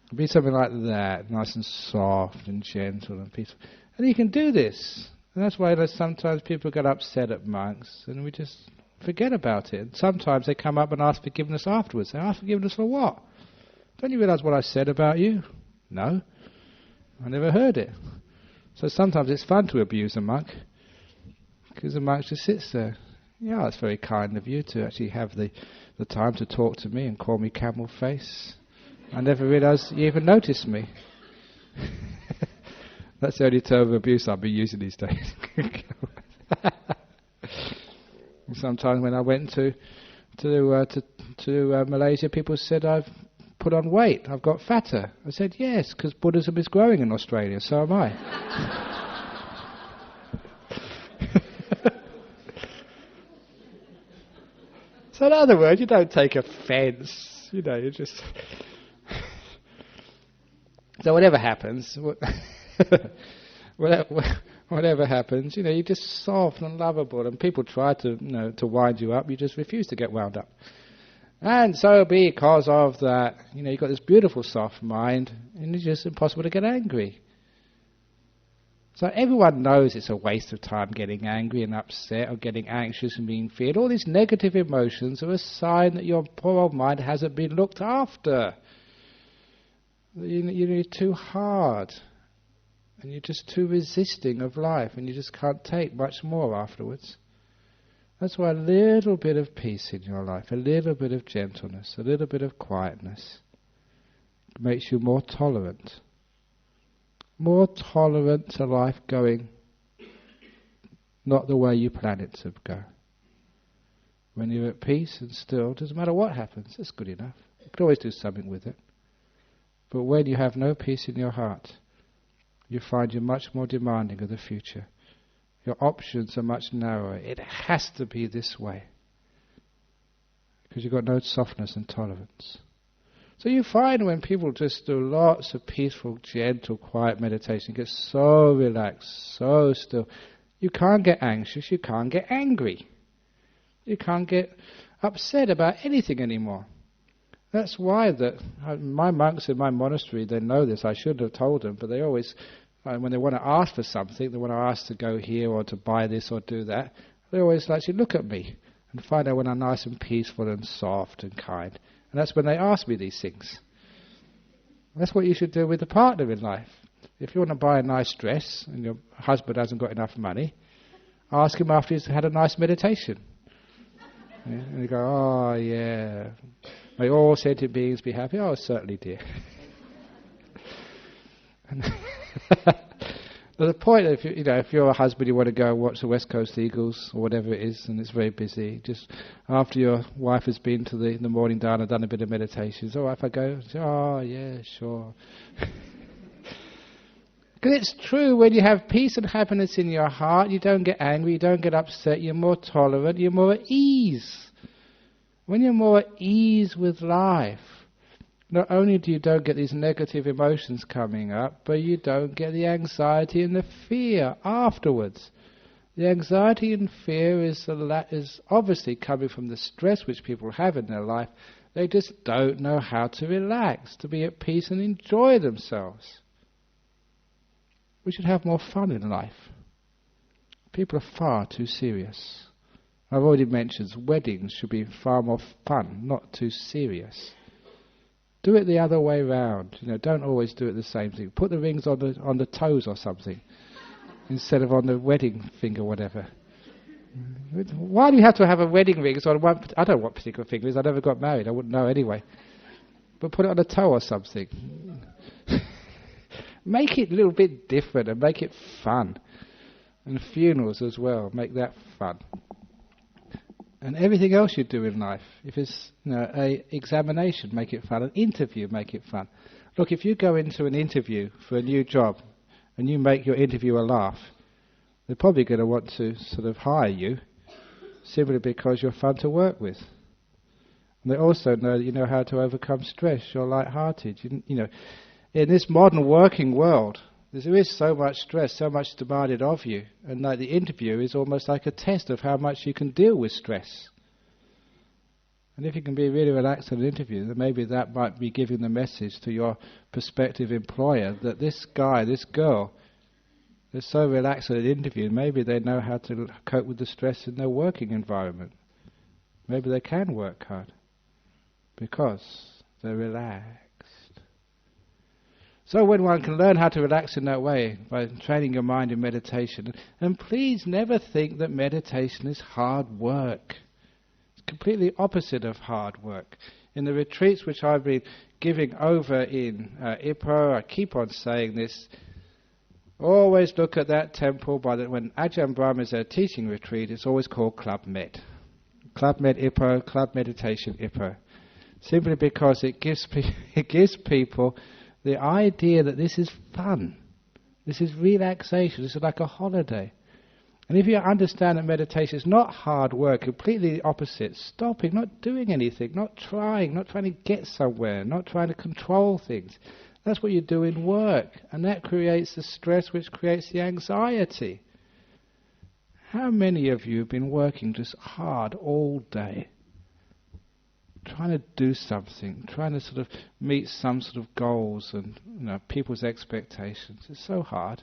It'll be something like that, nice and soft and gentle and peaceful. And you can do this. And that's why sometimes people get upset at monks and we just forget about it. And sometimes they come up and ask forgiveness afterwards. They ask forgiveness for what? Don't you realize what I said about you? No, I never heard it. So sometimes it's fun to abuse a monk, because the monk just sits there. Yeah, it's very kind of you to actually have the time to talk to me and call me camel face. I never realised you even noticed me. That's the only term of abuse I'll be using these days. Sometimes when I went to Malaysia, people said I've put on weight, I've got fatter. I said, yes, because Buddhism is growing in Australia, so am I. So in other words, you don't take offence. You just... So whatever happens, whatever happens, you're just soft and lovable, and people try to wind you up. You just refuse to get wound up. And so because of that, you've got this beautiful soft mind, and it's just impossible to get angry. So everyone knows it's a waste of time getting angry and upset or getting anxious and being feared. All these negative emotions are a sign that your poor old mind hasn't been looked after. You're too hard, and you're just too resisting of life, and you just can't take much more afterwards. That's why a little bit of peace in your life, a little bit of gentleness, a little bit of quietness makes you more tolerant. More tolerant to life going not the way you plan it to go. When you're at peace and still, doesn't matter what happens, that's good enough. You can always do something with it. But when you have no peace in your heart, you find you're much more demanding of the future. Your options are much narrower. It has to be this way. Because you've got no softness and tolerance. So you find when people just do lots of peaceful, gentle, quiet meditation, get so relaxed, so still, you can't get anxious, you can't get angry. You can't get upset about anything anymore. That's why my monks in my monastery, they know this. I should have told them, but they always, when they want to ask for something, they want to ask to go here or to buy this or do that, they always actually look at me and find out when I'm nice and peaceful and soft and kind. And that's when they ask me these things. That's what you should do with a partner in life. If you want to buy a nice dress and your husband hasn't got enough money, ask him after he's had a nice meditation. Yeah? And you go, oh yeah, may all sentient beings be happy. Oh, certainly, dear. But the point, if you're a husband, you want to go and watch the West Coast Eagles or whatever it is, and it's very busy. Just after your wife has been to the morning dana, done a bit of meditation, it's all right if I go. Say, oh yeah, sure. Because it's true, when you have peace and happiness in your heart, you don't get angry, you don't get upset, you're more tolerant, you're more at ease. When you're more at ease with life, not only do you don't get these negative emotions coming up, but you don't get the anxiety and the fear afterwards. The anxiety and fear is obviously coming from the stress which people have in their life. They just don't know how to relax, to be at peace and enjoy themselves. We should have more fun in life. People are far too serious. I've already mentioned weddings should be far more fun, not too serious. Do it the other way round. Don't always do it the same thing. Put the rings on the toes or something instead of on the wedding finger, whatever. Why do you have to have a wedding ring on one? I don't know what particular finger it is. I never got married. I wouldn't know anyway. But put it on a toe or something. Make it a little bit different and make it fun. And funerals as well. Make that fun. And everything else you do in life, if it's a examination, make it fun. An interview, make it fun. Look, if you go into an interview for a new job and you make your interviewer laugh, they're probably going to want to sort of hire you simply because you're fun to work with. And they also know that you know how to overcome stress. You're light-hearted. In this modern working world, there is so much stress, so much demanded of you, and the interview is almost like a test of how much you can deal with stress. And if you can be really relaxed in an interview, then maybe that might be giving the message to your prospective employer that this guy, this girl, is so relaxed in an interview, maybe they know how to cope with the stress in their working environment. Maybe they can work hard because they're relaxed. So when one can learn how to relax in that way, by training your mind in meditation, and please never think that meditation is hard work. It's completely opposite of hard work. In the retreats which I've been giving over in Ipoh, I keep on saying this, always look at that temple, when Ajahn Brahma is a teaching retreat, it's always called Club Med. Club Med Ipoh, Club Meditation Ipoh. Simply because it gives people the idea that this is fun, this is relaxation, this is like a holiday. And if you understand that meditation is not hard work, completely the opposite, stopping, not doing anything, not trying to get somewhere, not trying to control things, that's what you do in work. And that creates the stress which creates the anxiety. How many of you have been working just hard all day, trying to do something, trying to sort of meet some sort of goals and people's expectations? It's so hard.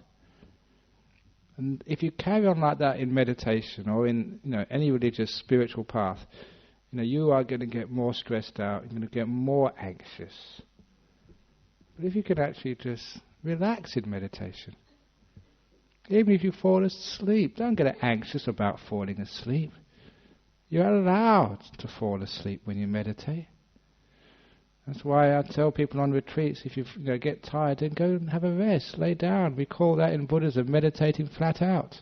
And if you carry on like that in meditation or in any religious spiritual path, you are going to get more stressed out. You're going to get more anxious. But if you can actually just relax in meditation, even if you fall asleep, don't get anxious about falling asleep. You're allowed to fall asleep when you meditate. That's why I tell people on retreats, if you get tired, then go and have a rest, lay down. We call that in Buddhism meditating flat out.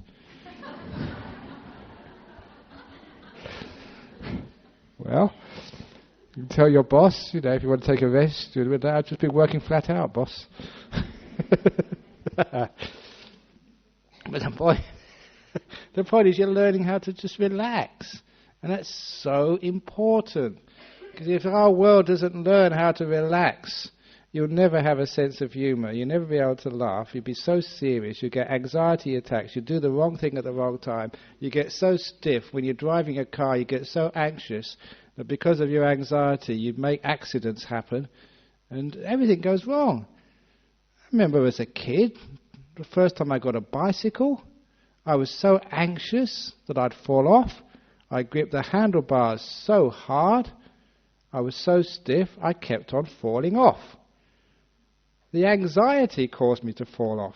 Well, you can tell your boss, if you want to take a rest, I've just been working flat out, boss. But the point is you're learning how to just relax. And that's so important. Because if our world doesn't learn how to relax, you'll never have a sense of humour. You'll never be able to laugh. You'll be so serious. You get anxiety attacks. You do the wrong thing at the wrong time. You get so stiff. When you're driving a car, you get so anxious that because of your anxiety, you make accidents happen and everything goes wrong. I remember as a kid, the first time I got a bicycle, I was so anxious that I'd fall off. I gripped the handlebars so hard, I was so stiff, I kept on falling off. The anxiety caused me to fall off.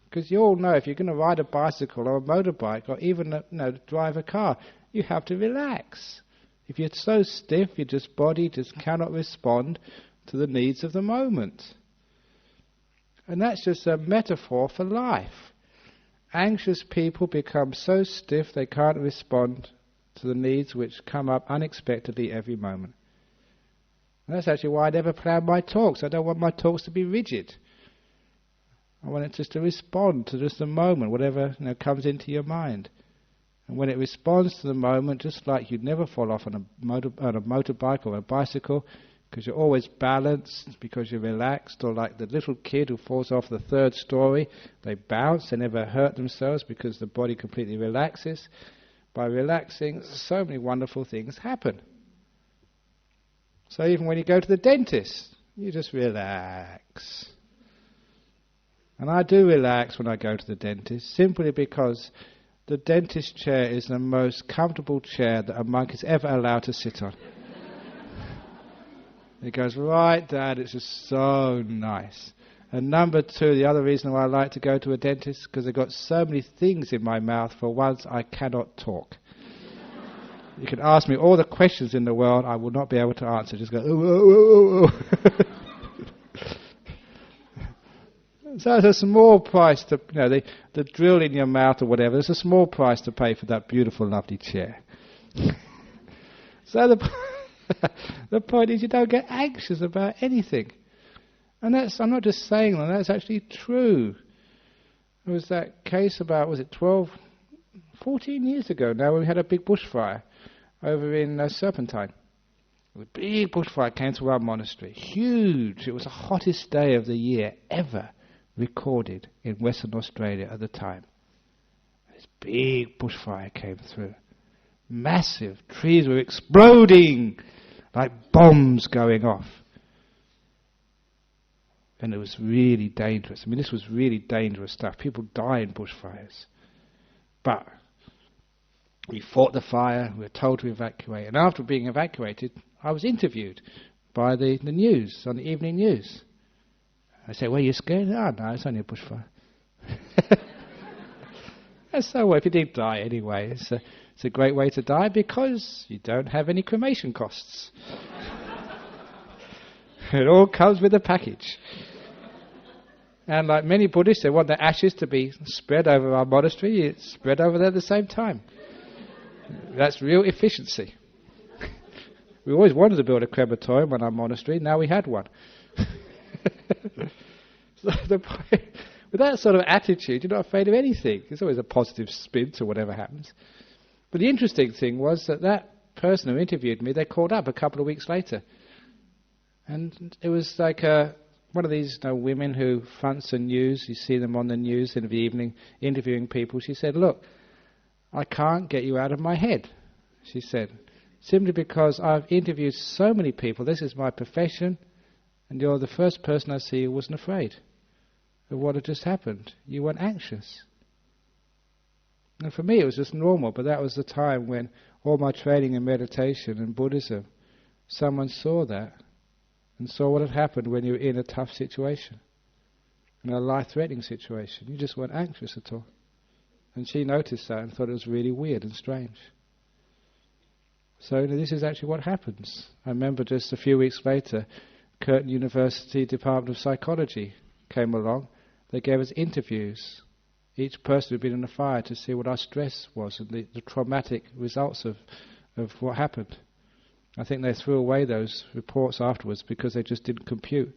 Because you all know if you're going to ride a bicycle or a motorbike or even drive a car, you have to relax. If you're so stiff, your body just cannot respond to the needs of the moment. And that's just a metaphor for life. Anxious people become so stiff they can't respond to the needs which come up unexpectedly every moment. And that's actually why I never plan my talks. I don't want my talks to be rigid. I want it just to respond to just the moment, whatever comes into your mind. And when it responds to the moment, just like you'd never fall off on a motorbike or a bicycle, because you're always balanced, because you're relaxed, or like the little kid who falls off the third story, they bounce, they never hurt themselves because the body completely relaxes. By relaxing, so many wonderful things happen. So even when you go to the dentist, you just relax. And I do relax when I go to the dentist, simply because the dentist chair is the most comfortable chair that a monk is ever allowed to sit on. It goes right down, it's just so nice. And number two, the other reason why I like to go to a dentist, because I've got so many things in my mouth, for once I cannot talk. You can ask me all the questions in the world, I will not be able to answer. Just go, oh, oh, oh, oh. So it's a small price to, the drill in your mouth or whatever, it's a small price to pay for that beautiful, lovely chair. So the point is you don't get anxious about anything. And I'm not just saying that, that's actually true. There was that case about, 14 years ago now, when we had a big bushfire over in Serpentine. A big bushfire came to our monastery. Huge. It was the hottest day of the year ever recorded in Western Australia at the time. This big bushfire came through. Massive. Trees were exploding like bombs going off. And it was really dangerous. I mean, this was really dangerous stuff. People die in bushfires. But we fought the fire, we were told to evacuate. And after being evacuated, I was interviewed by the news, on the evening news. I said, were you scared? Oh, no, it's only a bushfire. And so what, if you didn't die anyway, it's a great way to die because you don't have any cremation costs. It all comes with a package. And like many Buddhists, they want their ashes to be spread over our monastery. It's spread over there at the same time. That's real efficiency. We always wanted to build a crematorium on our monastery. Now we had one. So With that sort of attitude, you're not afraid of anything. There's always a positive spin to whatever happens. But the interesting thing was that person who interviewed me, they called up a couple of weeks later. And it was like one of these women who fronts the news. You see them on the news in the evening interviewing people. She said, look, I can't get you out of my head, she said, simply because I've interviewed so many people. This is my profession, and you're the first person I see who wasn't afraid of what had just happened. You weren't anxious. And for me it was just normal, but that was the time when all my training in meditation and Buddhism, someone saw that and saw what had happened when you were in a tough situation, in a life-threatening situation. You just weren't anxious at all. And she noticed that and thought it was really weird and strange. So this is actually what happens. I remember just a few weeks later, Curtin University Department of Psychology came along. They gave us interviews, each person who'd been in a fire, to see what our stress was and the traumatic results of what happened. I think they threw away those reports afterwards because they just didn't compute.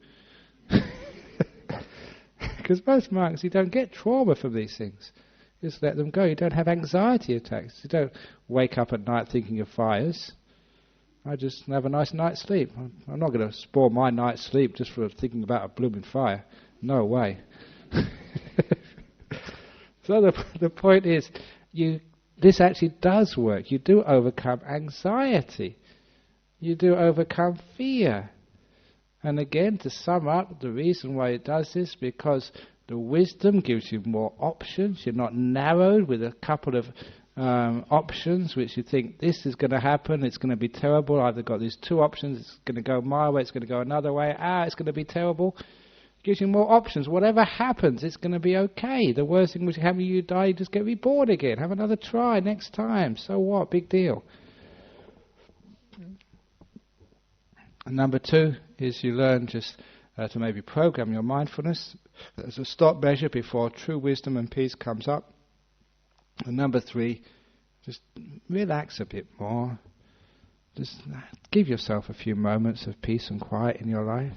Because most monks, you don't get trauma from these things. You just let them go. You don't have anxiety attacks. You don't wake up at night thinking of fires. I just have a nice night's sleep. I'm not going to spoil my night's sleep just for thinking about a blooming fire. No way. So the point is, this actually does work. You do overcome anxiety. You do overcome fear. And again, to sum up, the reason why it does this, because the wisdom gives you more options. You're not narrowed with a couple of options which you think, this is going to happen, it's going to be terrible. I've either got these two options, it's going to go my way, it's going to go another way, it's going to be terrible. It gives you more options. Whatever happens, it's going to be okay. The worst thing which happens, you die, you just get reborn again. Have another try next time. So what? Big deal. And number two is you learn just to maybe program your mindfulness as a stop measure before true wisdom and peace comes up. And number three, just relax a bit more. Just give yourself a few moments of peace and quiet in your life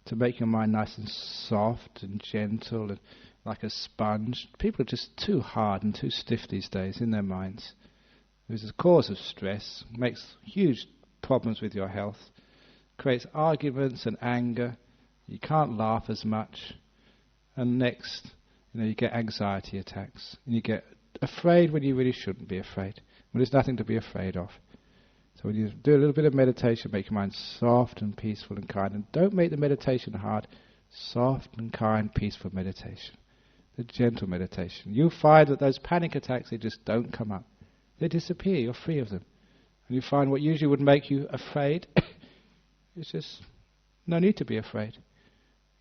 to make your mind nice and soft and gentle and like a sponge. People are just too hard and too stiff these days in their minds. It is a cause of stress, makes huge problems with your health, creates arguments and anger. You can't laugh as much. And next, you get anxiety attacks. And you get afraid when you really shouldn't be afraid, when there's nothing to be afraid of. So when you do a little bit of meditation, make your mind soft and peaceful and kind. And don't make the meditation hard. Soft and kind, peaceful meditation. The gentle meditation. You'll find that those panic attacks, they just don't come up. They disappear. You're free of them. And you find what usually would make you afraid, it's just no need to be afraid.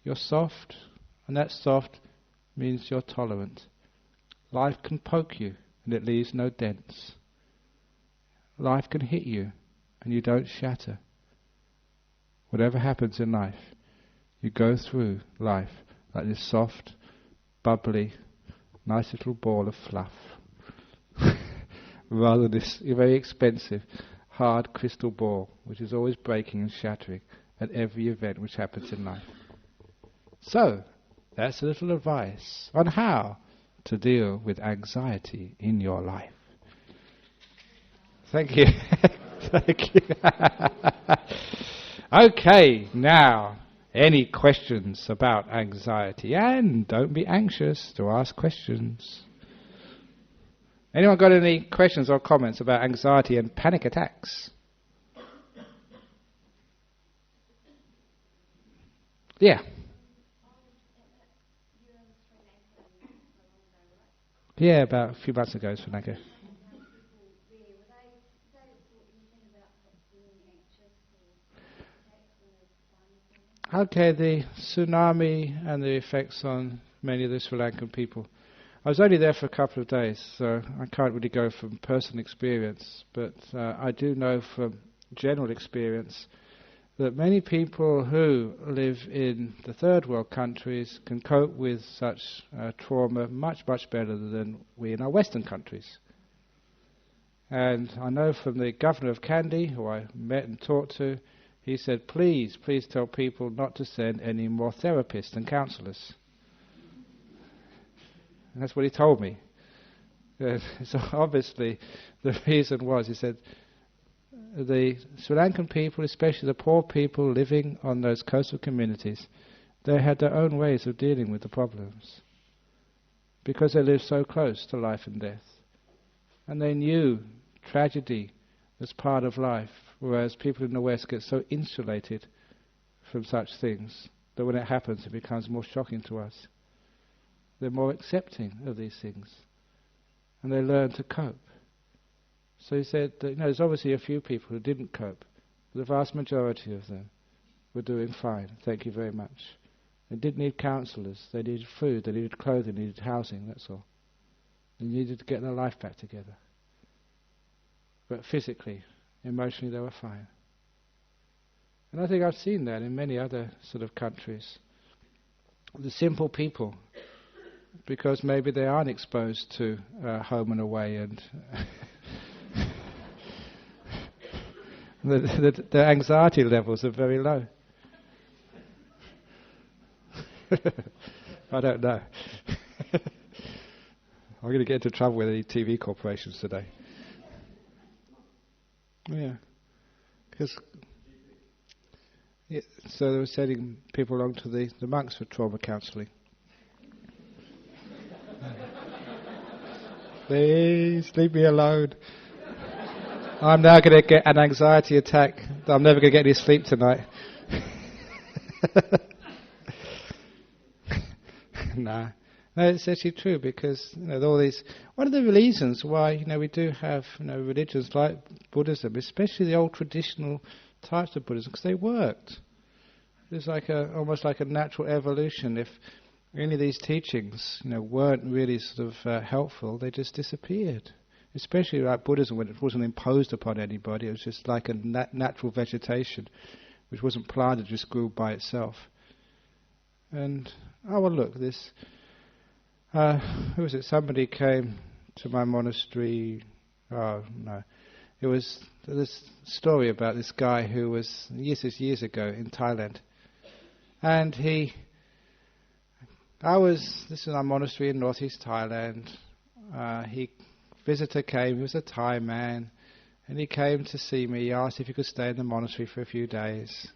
You're soft, and that soft means you're tolerant. Life can poke you, and it leaves no dents. Life can hit you, and you don't shatter. Whatever happens in life, you go through life like this soft, bubbly, nice little ball of fluff. Rather than this very expensive, hard crystal ball, which is always breaking and shattering at every event which happens in life. So, that's a little advice on how to deal with anxiety in your life. Thank you. Thank you. Okay, now, any questions about anxiety? And don't be anxious to ask questions. Anyone got any questions or comments about anxiety and panic attacks? Yeah. Yeah, about a few months ago, Sri Lanka. Okay, the tsunami and the effects on many of the Sri Lankan people. I was only there for a couple of days, so I can't really go from personal experience, but I do know from general experience that many people who live in the third world countries can cope with such trauma much, much better than we in our Western countries. And I know from the governor of Kandy, who I met and talked to, he said, please tell people not to send any more therapists and counsellors. And that's what he told me. So obviously the reason was, he said, the Sri Lankan people, especially the poor people living on those coastal communities, they had their own ways of dealing with the problems because they lived so close to life and death. And they knew tragedy as part of life, whereas people in the West get so insulated from such things that when it happens it becomes more shocking to us. They're more accepting of these things and they learn to cope. So he said that, there's obviously a few people who didn't cope, but the vast majority of them were doing fine, thank you very much. They didn't need counsellors, they needed food, they needed clothing, they needed housing, that's all. They needed to get their life back together. But physically, emotionally, they were fine. And I think I've seen that in many other sort of countries. The simple people, because maybe they aren't exposed to home and away, and the anxiety levels are very low. I don't know. I'm going to get into trouble with any TV corporations today. Yeah. So they were sending people along to the monks for trauma counselling. Please leave me alone. I'm now going to get an anxiety attack. I'm never going to get any sleep tonight. No, it's actually true, because all these. One of the reasons why we do have religions like Buddhism, especially the old traditional types of Buddhism, because they worked. It's like almost like a natural evolution. If any of these teachings weren't really sort of helpful, they just disappeared. Especially like Buddhism, when it wasn't imposed upon anybody, it was just like a natural vegetation, which wasn't planted, just grew by itself. And look, this. Who was it? Somebody came to my monastery. Oh no, it was this story about this guy who was years ago in Thailand, and this is our monastery in northeast Thailand. Visitor came. He was a Thai man, and he came to see me. He asked if he could stay in the monastery for a few days.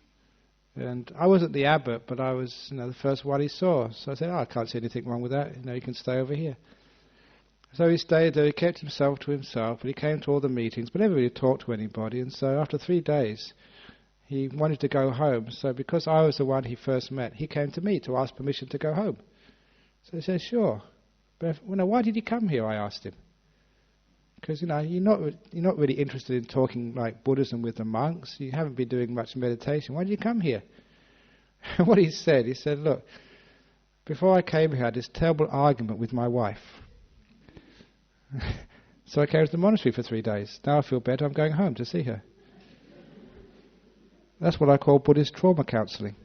And I wasn't the abbot, but I was, the first one he saw. So I said, I can't see anything wrong with that. You can stay over here. So he stayed there. He kept himself to himself, but he came to all the meetings, but never really talked to anybody. And so after 3 days, he wanted to go home. So because I was the one he first met, he came to me to ask permission to go home. So I said, sure. But why did he come here? I asked him. Because you're not really interested in talking like Buddhism with the monks. You haven't been doing much meditation. Why did you come here? What he said, look, before I came here, I had this terrible argument with my wife. So I came to the monastery for 3 days. Now I feel better. I'm going home to see her. That's what I call Buddhist trauma counselling.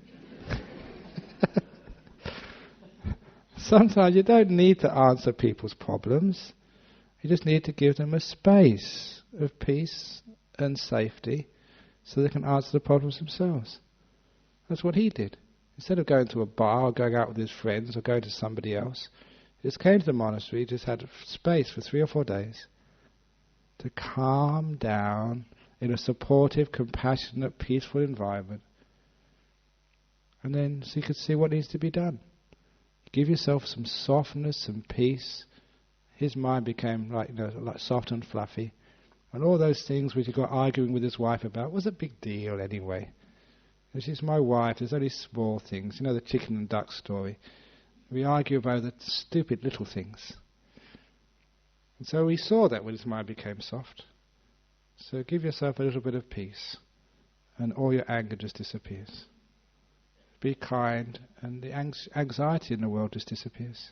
Sometimes you don't need to answer people's problems. You just need to give them a space of peace and safety so they can answer the problems themselves. That's what he did. Instead of going to a bar or going out with his friends or going to somebody else, he just came to the monastery, just had space for 3 or 4 days to calm down in a supportive, compassionate, peaceful environment. And then so you could see what needs to be done. Give yourself some softness, some peace. His mind became like soft and fluffy, and all those things which he got arguing with his wife about was a big deal anyway. She's my wife. There's only small things, the chicken and duck story. We argue about the stupid little things, and so we saw that when his mind became soft. So give yourself a little bit of peace, and all your anger just disappears. Be kind, and the anxiety in the world just disappears.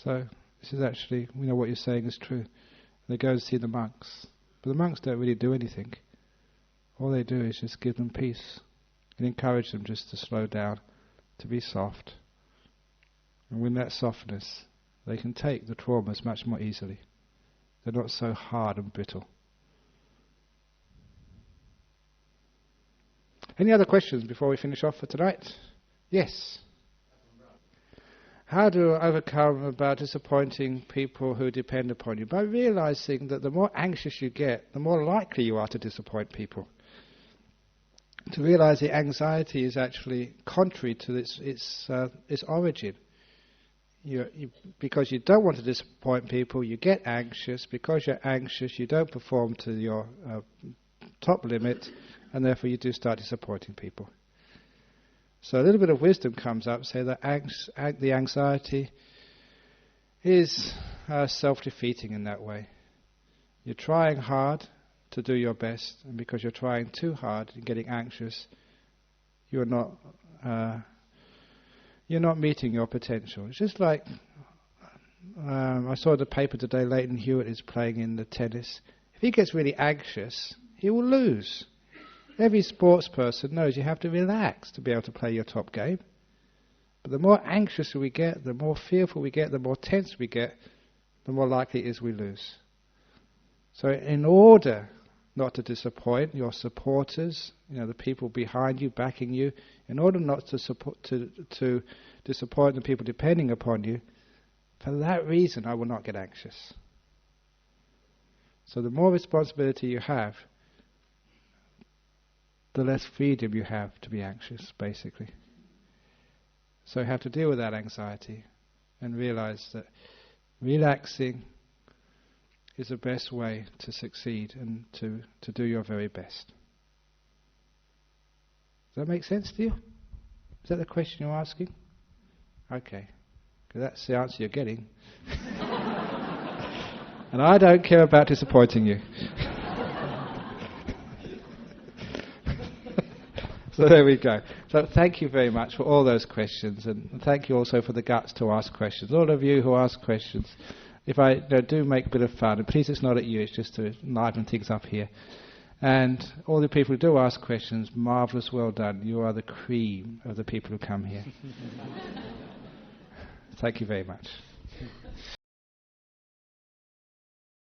So this is actually, what you're saying is true. They go and see the monks. But the monks don't really do anything. All they do is just give them peace and encourage them just to slow down, to be soft. And with that softness, they can take the traumas much more easily. They're not so hard and brittle. Any other questions before we finish off for tonight? Yes. How do I overcome about disappointing people who depend upon you? By realizing that the more anxious you get, the more likely you are to disappoint people. To realize the anxiety is actually contrary to its origin. Because you don't want to disappoint people, you get anxious. Because you're anxious, you don't perform to your top limit, and therefore you do start disappointing people. So a little bit of wisdom comes up, say that the anxiety is self-defeating in that way. You're trying hard to do your best, and because you're trying too hard and getting anxious, you're not meeting your potential. It's just like I saw the paper today. Leighton Hewitt is playing in the tennis. If he gets really anxious, he will lose. Every sports person knows you have to relax to be able to play your top game. But the more anxious we get, the more fearful we get, the more tense we get, the more likely it is we lose. So in order not to disappoint your supporters, the people behind you, backing you, in order not to disappoint the people depending upon you, for that reason I will not get anxious. So the more responsibility you have, the less freedom you have to be anxious, basically. So you have to deal with that anxiety and realize that relaxing is the best way to succeed and to do your very best. Does that make sense to you? Is that the question you're asking? Okay. Because that's the answer you're getting. And I don't care about disappointing you. So there we go. So thank you very much for all those questions, and thank you also for the guts to ask questions. All of you who ask questions, if I do make a bit of fun, and please it's not at you, it's just to liven things up here. And all the people who do ask questions, marvellous, well done. You are the cream of the people who come here. Thank you very much.